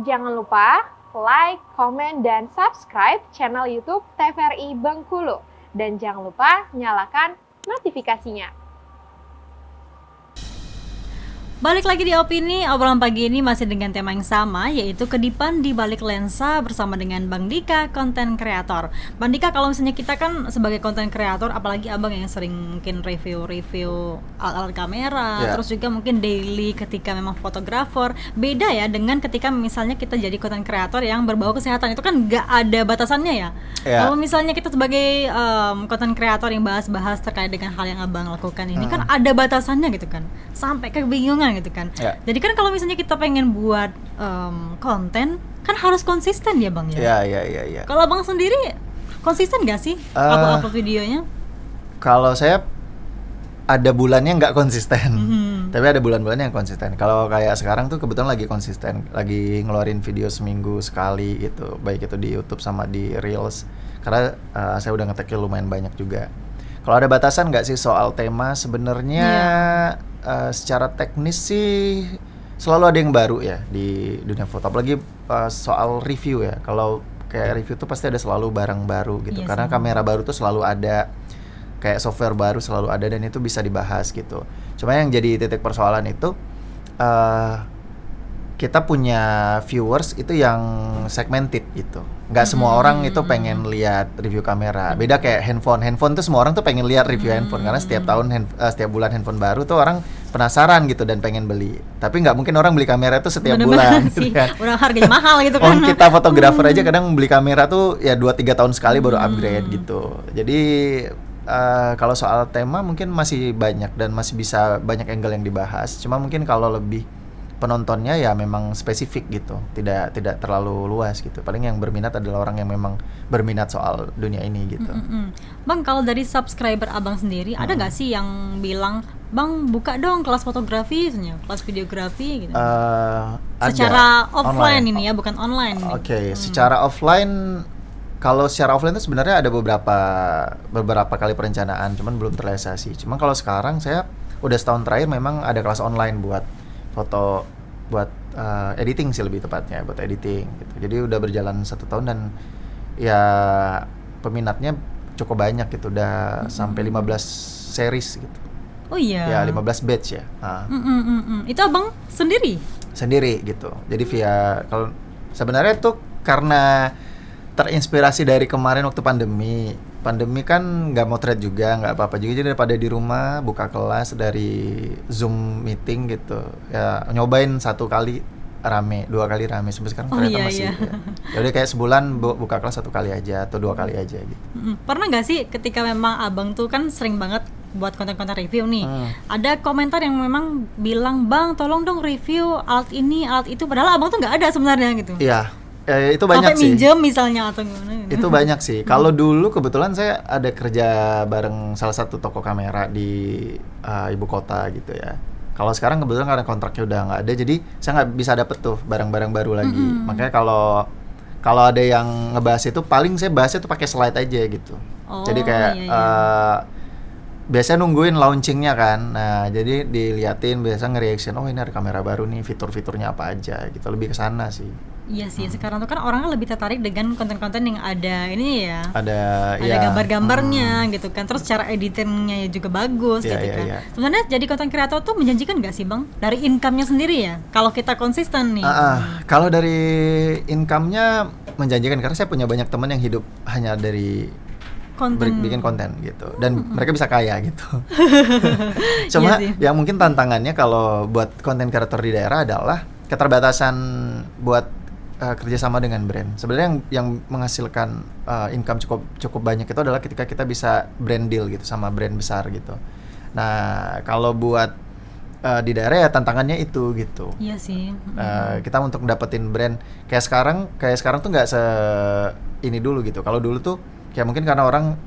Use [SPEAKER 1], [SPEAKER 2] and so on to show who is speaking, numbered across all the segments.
[SPEAKER 1] Jangan lupa like, komen, dan subscribe channel YouTube TVRI Bengkulu. Dan jangan lupa nyalakan notifikasinya.
[SPEAKER 2] Balik lagi di Opini, obrolan pagi ini masih dengan tema yang sama, yaitu kedipan di balik lensa bersama dengan Bang Dika, konten kreator. Bang Dika, kalau misalnya kita kan sebagai konten kreator, apalagi abang yang sering mungkin review alat-alat kamera, terus juga mungkin daily ketika memang fotografer, beda ya dengan ketika misalnya kita jadi konten kreator yang berbau kesehatan, itu kan nggak ada batasannya ya. Kalau misalnya kita sebagai konten kreator yang bahas-bahas terkait dengan hal yang abang lakukan ini, kan ada batasannya gitu kan, sampai kebingungan gitu kan. Jadi kan kalau misalnya kita pengen buat konten kan harus konsisten ya Bang ya.
[SPEAKER 3] Iya.
[SPEAKER 2] Kalau Abang sendiri konsisten gak sih upload videonya?
[SPEAKER 3] Kalau saya ada bulannya nggak konsisten, tapi ada bulan-bulannya yang konsisten. Kalau kayak sekarang tuh kebetulan lagi konsisten, lagi ngeluarin video seminggu sekali gitu, baik itu di YouTube sama di Reels. Karena saya udah ngeteknya lumayan banyak juga. Kalau ada batasan nggak sih soal tema sebenarnya? Secara teknis sih selalu ada yang baru ya di dunia foto, apalagi soal review ya. Kalau kayak review tuh pasti ada selalu barang baru gitu, karena kamera baru tuh selalu ada, kayak software baru selalu ada, dan itu bisa dibahas gitu. Cuma yang jadi titik persoalan itu kita punya viewers itu yang segmented gitu. Nggak semua orang itu pengen lihat review kamera. Beda kayak handphone tuh semua orang tuh pengen lihat review handphone, karena setiap tahun setiap bulan handphone baru tuh orang penasaran gitu dan pengen beli. Tapi nggak mungkin orang beli kamera tuh setiap bulan gitu kan.
[SPEAKER 2] Udah harganya mahal gitu kan.
[SPEAKER 3] Kita fotografer aja kadang beli kamera tuh ya 2-3 tahun sekali baru upgrade gitu. Jadi kalau soal tema mungkin masih banyak dan masih bisa banyak angle yang dibahas. Cuma mungkin kalau lebih penontonnya ya memang spesifik gitu, tidak terlalu luas gitu. Paling yang berminat adalah orang yang memang berminat soal dunia ini gitu.
[SPEAKER 2] Bang, kalau dari subscriber abang sendiri ada nggak sih yang bilang, Bang buka dong kelas fotografi, kelas videografi gitu? Secara offline online. Ini ya, bukan online.
[SPEAKER 3] Oke. Secara offline, kalau secara offline itu sebenarnya ada beberapa kali perencanaan, cuman belum terrealisasi. Cuma kalau sekarang saya udah setahun terakhir memang ada kelas online buat foto, buat editing sih lebih tepatnya, buat editing gitu. Jadi udah berjalan 1 tahun dan ya peminatnya cukup banyak gitu, udah sampai 15 series gitu.
[SPEAKER 2] Oh iya.
[SPEAKER 3] Ya 15 batch ya.
[SPEAKER 2] Itu abang sendiri
[SPEAKER 3] gitu. Jadi via, kalau sebenarnya tuh karena terinspirasi dari kemarin waktu pandemi kan nggak motret juga, nggak apa-apa juga, jadi daripada di rumah buka kelas dari Zoom meeting gitu ya, nyobain 1 kali rame, 2 kali rame, sampai sekarang ternyata masih ya udah kayak sebulan buka kelas 1 kali aja atau 2 kali aja gitu.
[SPEAKER 2] Pernah nggak sih ketika memang abang tuh kan sering banget buat konten-konten review nih, ada komentar yang memang bilang, Bang tolong dong review alat ini alat itu, padahal abang tuh nggak ada sebenarnya gitu?
[SPEAKER 3] Iya. Itu banyak
[SPEAKER 2] sampai
[SPEAKER 3] sih.
[SPEAKER 2] minjem misalnya atau gimana?
[SPEAKER 3] Itu banyak sih. Kalau dulu kebetulan saya ada kerja bareng salah satu toko kamera di ibu kota gitu ya. Kalau sekarang kebetulan karena kontraknya udah nggak ada, jadi saya nggak bisa dapet tuh barang-barang baru lagi. Makanya kalau ada yang ngebahas itu, paling saya bahasnya tuh pakai slide aja gitu. Jadi kayak biasanya nungguin launchingnya kan. Nah jadi diliatin, biasa nge-reaction, oh ini ada kamera baru nih, fitur-fiturnya apa aja gitu. Lebih ke sana sih.
[SPEAKER 2] Iya sih, sekarang tuh kan orang lebih tertarik dengan konten-konten yang ada ini ya.
[SPEAKER 3] Ada
[SPEAKER 2] gambar-gambarnya gitu kan. Terus cara editingnya juga bagus gitu kan. Sebenarnya jadi konten kreator tuh menjanjikan gak sih Bang? Dari income-nya sendiri ya? Kalau kita konsisten nih.
[SPEAKER 3] Kalau dari income-nya menjanjikan, karena saya punya banyak teman yang hidup hanya dari bikin konten gitu, dan mereka bisa kaya gitu. Cuma yang mungkin tantangannya kalau buat konten kreator di daerah adalah keterbatasan buat kerjasama dengan brand. Sebenarnya yang menghasilkan income cukup banyak itu adalah ketika kita bisa brand deal gitu sama brand besar gitu. Nah kalau buat di daerah ya tantangannya itu gitu.
[SPEAKER 2] Iya sih.
[SPEAKER 3] Kita untuk dapetin brand kayak sekarang tuh nggak ini dulu gitu. Kalau dulu tuh kayak mungkin karena orang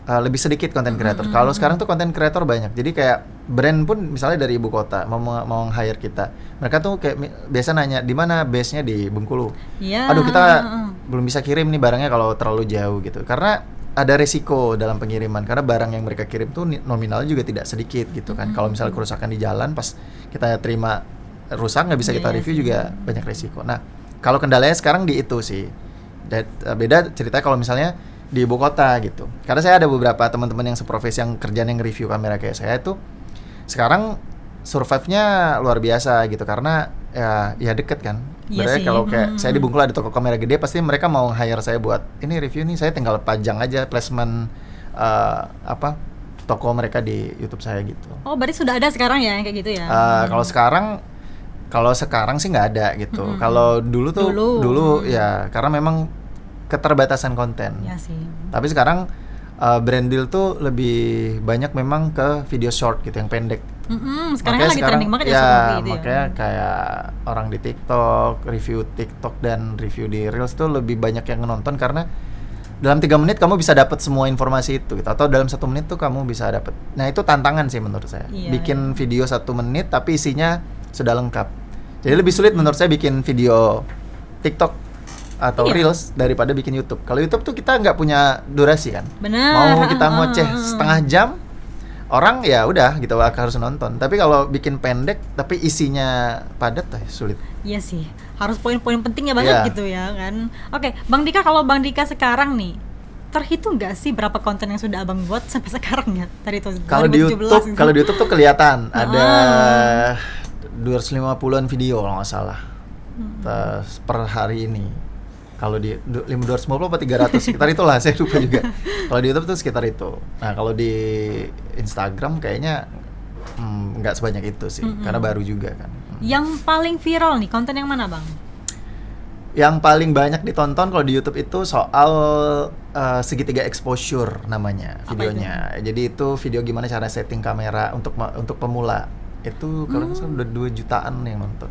[SPEAKER 3] lebih sedikit konten kreator. Kalau sekarang tuh konten kreator banyak. Jadi kayak brand pun misalnya dari ibu kota mau hire kita, mereka tuh kayak biasa nanya di mana base-nya, di Bengkulu. Aduh kita belum bisa kirim nih barangnya kalau terlalu jauh gitu. Karena ada resiko dalam pengiriman, karena barang yang mereka kirim tuh nominalnya juga tidak sedikit gitu kan. Kalau misalnya kerusakan di jalan pas kita terima rusak nggak bisa kita review juga banyak resiko. Nah Kalau kendalanya sekarang di itu sih. Beda ceritanya kalau misalnya di ibu kota gitu. Karena saya ada beberapa teman-teman yang seprofesi yang kerjaan yang review kamera kayak saya itu sekarang survive-nya luar biasa gitu karena ya deket kan.
[SPEAKER 2] Iya
[SPEAKER 3] Sebenarnya
[SPEAKER 2] sih.
[SPEAKER 3] kalau kayak saya di Bengkulu ada toko kamera gede pasti mereka mau hire saya buat ini review nih, saya tinggal pajang aja placement toko mereka di YouTube saya gitu.
[SPEAKER 2] Oh, berarti sudah ada sekarang ya yang kayak gitu ya?
[SPEAKER 3] Kalau sekarang sih nggak ada gitu. Kalau dulu ya karena memang keterbatasan konten.
[SPEAKER 2] Iya sih.
[SPEAKER 3] Tapi sekarang brand deal tuh lebih banyak memang ke video short gitu yang pendek.
[SPEAKER 2] Sekarang kan lagi trending banget ya short movie itu ya.
[SPEAKER 3] Makanya kayak orang di TikTok, review TikTok dan review di Reels tuh lebih banyak yang nonton karena dalam 3 menit kamu bisa dapat semua informasi itu gitu. Atau dalam 1 menit tuh kamu bisa dapat. Nah, itu tantangan sih menurut saya. Bikin video 1 menit tapi isinya sudah lengkap. Jadi lebih sulit menurut saya bikin video TikTok atau Reels daripada bikin YouTube. Kalau YouTube tuh kita nggak punya durasi kan.
[SPEAKER 2] Benar.
[SPEAKER 3] Mau kita ngoceh setengah jam, orang ya udah gitu harus nonton. Tapi kalau bikin pendek tapi isinya padat sulit.
[SPEAKER 2] Iya sih, harus poin-poin pentingnya banget gitu ya kan. Oke, Bang Dika, kalau Bang Dika sekarang nih terhitung nggak sih berapa konten yang sudah abang buat sampai sekarang ya? Tadi itu
[SPEAKER 3] kalau di YouTube tuh kelihatan ada 250-an video kalau nggak salah per hari ini. Kalau di 250 apa 300 sekitar itulah, saya lupa juga. Kalau di YouTube tuh sekitar itu. Nah, kalau di Instagram kayaknya nggak sebanyak itu sih, karena baru juga kan.
[SPEAKER 2] Yang paling viral nih konten yang mana, Bang?
[SPEAKER 3] Yang paling banyak ditonton kalau di YouTube itu soal segitiga exposure namanya videonya. Jadi itu video gimana cara setting kamera untuk pemula. Itu kalau nggak salah udah 2 jutaan yang nonton.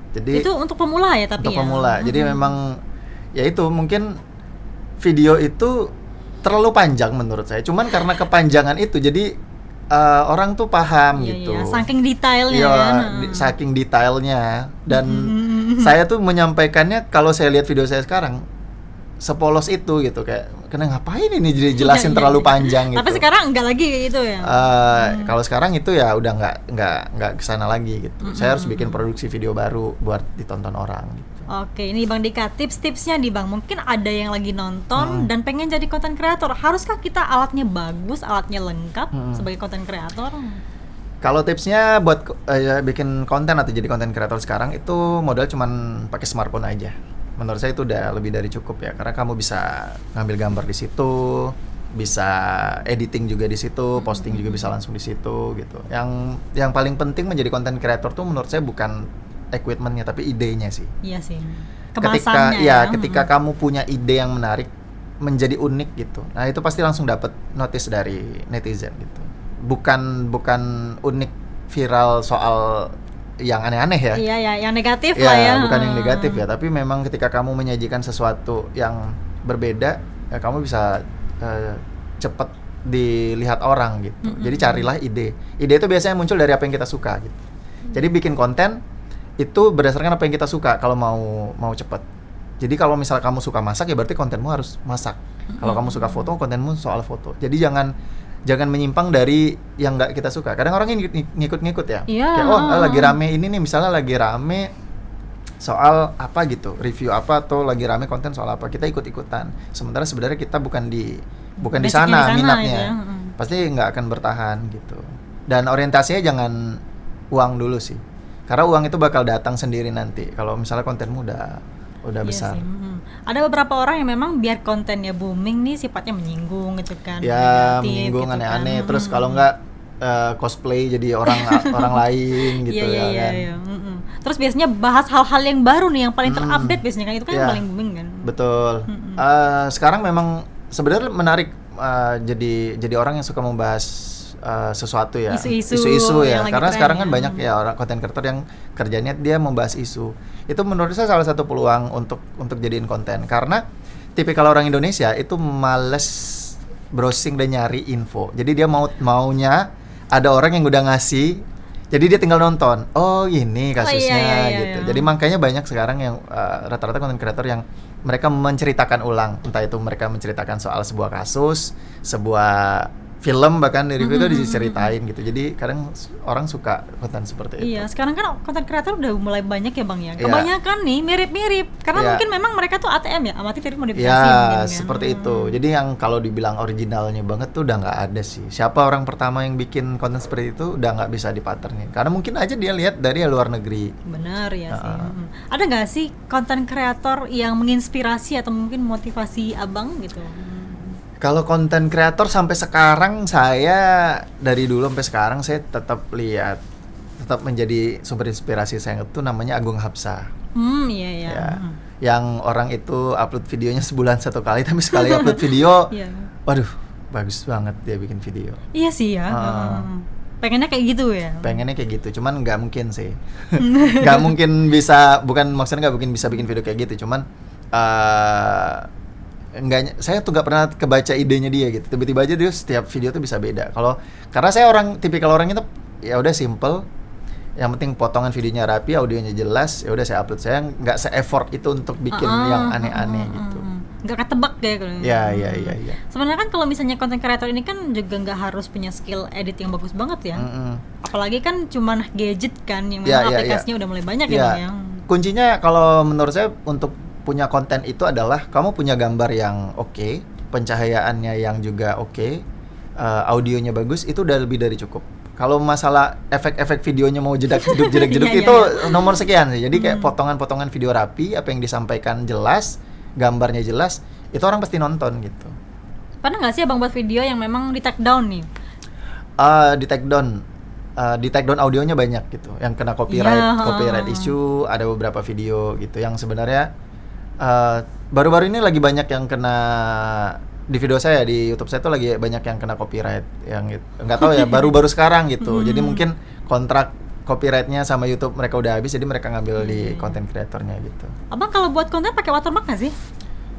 [SPEAKER 3] Jadi
[SPEAKER 2] itu untuk pemula ya tapi
[SPEAKER 3] untuk pemula. Jadi memang ya itu mungkin video itu terlalu panjang menurut saya. Cuman karena kepanjangan itu jadi orang tuh paham gitu.
[SPEAKER 2] Iya, saking detailnya
[SPEAKER 3] saking detailnya dan saya tuh menyampaikannya kalau saya lihat video saya sekarang sepolos itu gitu kayak kena ngapain ini jadi jelasin terlalu panjang gitu.
[SPEAKER 2] Tapi sekarang enggak lagi kayak gitu ya.
[SPEAKER 3] Kalau sekarang itu ya udah nggak kesana lagi gitu. Saya harus bikin produksi video baru buat ditonton orang gitu.
[SPEAKER 2] Oke, ini Bang Dika, tips-tipsnya nih Bang. Mungkin ada yang lagi nonton dan pengen jadi konten kreator. Haruskah kita alatnya bagus, alatnya lengkap sebagai konten kreator?
[SPEAKER 3] Kalau tipsnya buat bikin konten atau jadi konten kreator sekarang itu modal cuman pakai smartphone aja. Menurut saya itu udah lebih dari cukup ya, karena kamu bisa ngambil gambar di situ, bisa editing juga di situ, posting juga bisa langsung di situ gitu. Yang paling penting menjadi konten kreator tuh menurut saya bukan equipmentnya tapi idenya sih.
[SPEAKER 2] Iya sih. Kemasannya
[SPEAKER 3] ketika kamu punya ide yang menarik, menjadi unik gitu. Nah, itu pasti langsung dapat notice dari netizen gitu. Bukan unik viral soal yang aneh-aneh ya.
[SPEAKER 2] Iya, yang negatif
[SPEAKER 3] ya,
[SPEAKER 2] lah ya.
[SPEAKER 3] Bukan yang negatif ya, tapi memang ketika kamu menyajikan sesuatu yang berbeda, ya kamu bisa cepat dilihat orang gitu. Jadi carilah ide. Ide itu biasanya muncul dari apa yang kita suka gitu. Jadi bikin konten itu berdasarkan apa yang kita suka kalau mau cepat. Jadi kalau misalnya kamu suka masak ya berarti kontenmu harus masak. Kalau kamu suka foto, kontenmu soal foto. Jadi jangan menyimpang dari yang nggak kita suka. Kadang orang ngikut-ngikut ya. Kayak lagi rame ini nih, misalnya lagi rame soal apa gitu, review apa atau lagi rame konten soal apa, kita ikut-ikutan. Sementara sebenarnya kita bukan di sana minatnya. Pasti nggak akan bertahan gitu. Dan orientasinya jangan uang dulu sih. Karena uang itu bakal datang sendiri nanti. Kalau misalnya kontenmu udah besar.
[SPEAKER 2] Ada beberapa orang yang memang biar kontennya booming nih sifatnya menyinggung gitu kan.
[SPEAKER 3] Ya,
[SPEAKER 2] negatif,
[SPEAKER 3] menyinggung
[SPEAKER 2] gitu
[SPEAKER 3] aneh-aneh.
[SPEAKER 2] Kan.
[SPEAKER 3] Terus kalau enggak cosplay jadi orang lain gitu kan.
[SPEAKER 2] Iya. Terus biasanya bahas hal-hal yang baru nih yang paling terupdate biasanya kan itu kan yang paling booming kan.
[SPEAKER 3] Betul. Sekarang memang sebenarnya menarik jadi orang yang suka membahas sesuatu ya, isu-isu ya, karena sekarang kan banyak ya orang konten kreator yang kerjanya dia membahas isu. Itu menurut saya salah satu peluang untuk jadiin konten, karena tipikal orang Indonesia itu males browsing dan nyari info. Jadi dia maunya ada orang yang udah ngasih, jadi dia tinggal nonton. Oh ini kasusnya gitu. Jadi makanya banyak sekarang yang rata-rata konten kreator yang mereka menceritakan ulang, entah itu mereka menceritakan soal sebuah kasus, sebuah film bahkan di review itu diceritain gitu. Jadi kadang orang suka konten seperti itu.
[SPEAKER 2] Iya, sekarang kan konten kreator udah mulai banyak ya Bang ya.
[SPEAKER 3] Iya.
[SPEAKER 2] Kebanyakan nih mirip-mirip karena
[SPEAKER 3] Iya.
[SPEAKER 2] mungkin memang mereka tuh ATM ya, amati video modifikasi
[SPEAKER 3] Ya
[SPEAKER 2] mungkin kan.
[SPEAKER 3] seperti itu. Jadi yang kalau dibilang originalnya banget tuh udah nggak ada sih. Siapa orang pertama yang bikin konten seperti itu udah nggak bisa dipaternin. Karena mungkin aja dia lihat dari luar negeri.
[SPEAKER 2] Benar ya sih. Ada nggak sih konten kreator yang menginspirasi atau mungkin motivasi Abang gitu?
[SPEAKER 3] Kalau konten kreator sampai sekarang saya dari dulu sampai sekarang saya tetap menjadi sumber inspirasi saya itu namanya Agung Hapsa.
[SPEAKER 2] Iya ya.
[SPEAKER 3] Ya. Yang orang itu upload videonya sebulan 1 kali, tapi sekali upload video,
[SPEAKER 2] Iya.
[SPEAKER 3] waduh, bagus banget dia bikin video.
[SPEAKER 2] Iya sih ya. Pengennya kayak gitu ya.
[SPEAKER 3] Pengennya kayak gitu, cuman nggak mungkin sih. Nggak mungkin bisa, bukan maksudnya nggak mungkin bisa bikin video kayak gitu, cuman enggak, saya tuh nggak pernah kebaca idenya dia gitu. Tiba-tiba aja dia setiap video tuh bisa beda. Karena saya tipikal orang itu ya udah simple. Yang penting potongan videonya rapi, audionya jelas, ya udah saya upload. Saya nggak se-effort itu untuk bikin yang aneh-aneh gitu.
[SPEAKER 2] Nggak ketebak kayak gitu.
[SPEAKER 3] Ya.
[SPEAKER 2] Sebenarnya kan kalau misalnya konten kreator ini kan juga nggak harus punya skill edit yang bagus banget ya. Apalagi kan cuman gadget kan yang memang aplikasinya udah mulai banyak ya Bang ya.
[SPEAKER 3] Kuncinya kalau menurut saya untuk punya konten itu adalah kamu punya gambar yang oke, pencahayaannya yang juga oke, audionya bagus, itu udah lebih dari cukup. Kalau masalah efek-efek videonya mau jedak-jeduk itu nomor sekian sih. Jadi kayak potongan-potongan video rapi, apa yang disampaikan jelas, gambarnya jelas, itu orang pasti nonton gitu.
[SPEAKER 2] Pernah nggak sih Abang buat video yang memang di take down nih?
[SPEAKER 3] Di take down audionya banyak gitu, yang kena copyright issue, ada beberapa video gitu yang sebenarnya baru-baru ini lagi banyak yang kena di video saya di YouTube saya tuh lagi banyak yang kena copyright, yang nggak tahu ya baru-baru sekarang gitu. Jadi mungkin kontrak copyrightnya sama YouTube mereka udah habis, jadi mereka ngambil di konten kreatornya gitu.
[SPEAKER 2] Abang kalau buat konten pakai watermark nggak sih?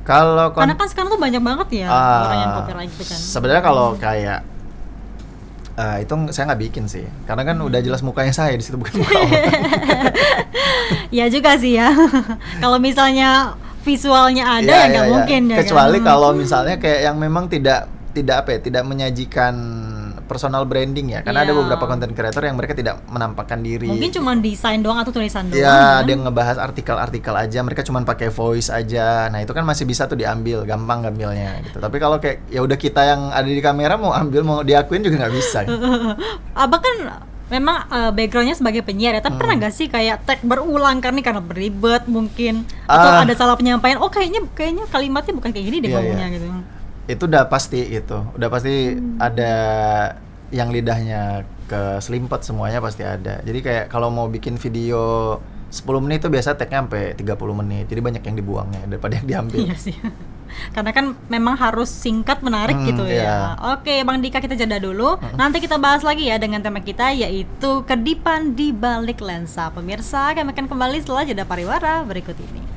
[SPEAKER 3] Kalau
[SPEAKER 2] Karena kan sekarang tuh banyak banget ya orang yang copyright gitu kan.
[SPEAKER 3] Sebenarnya kalau kayak itu saya nggak bikin sih, karena kan udah jelas mukanya saya di situ, bukan muka orang.
[SPEAKER 2] Ya juga sih ya. Kalau misalnya visualnya ada ya nggak mungkin ya.
[SPEAKER 3] Kecuali
[SPEAKER 2] kan?
[SPEAKER 3] kalau misalnya kayak yang memang tidak menyajikan personal branding ya, karena ada beberapa konten kreator yang mereka tidak menampakkan diri.
[SPEAKER 2] Mungkin cuma desain doang atau tulisan doang.
[SPEAKER 3] Ya,
[SPEAKER 2] kan?
[SPEAKER 3] dia ngebahas artikel-artikel aja, mereka cuma pakai voice aja. Nah, itu kan masih bisa tuh diambil, gampang ngambilnya gitu. Tapi kalau kayak ya udah kita yang ada di kamera mau ambil, mau diakuin juga nggak bisa. Gitu.
[SPEAKER 2] Abang kan memang backgroundnya sebagai penyiar ya, tapi pernah nggak sih kayak tag berulang karena beribet mungkin atau ada salah penyampaian? Oh kayaknya kalimatnya bukan kayak gini deh ngomongnya gitu.
[SPEAKER 3] Itu udah pasti gitu, udah pasti ada yang lidahnya ke selimpet, semuanya pasti ada. Jadi kayak kalau mau bikin video 10 menit itu biasa tagnya sampai 30 menit, jadi banyak yang dibuangnya daripada yang diambil.
[SPEAKER 2] Iya sih. Karena kan memang harus singkat menarik gitu ya. Oke Bang Dika, kita jeda dulu. Nanti kita bahas lagi ya dengan tema kita, yaitu kedipan di balik lensa. Pemirsa, kami akan kembali setelah jeda pariwara berikut ini.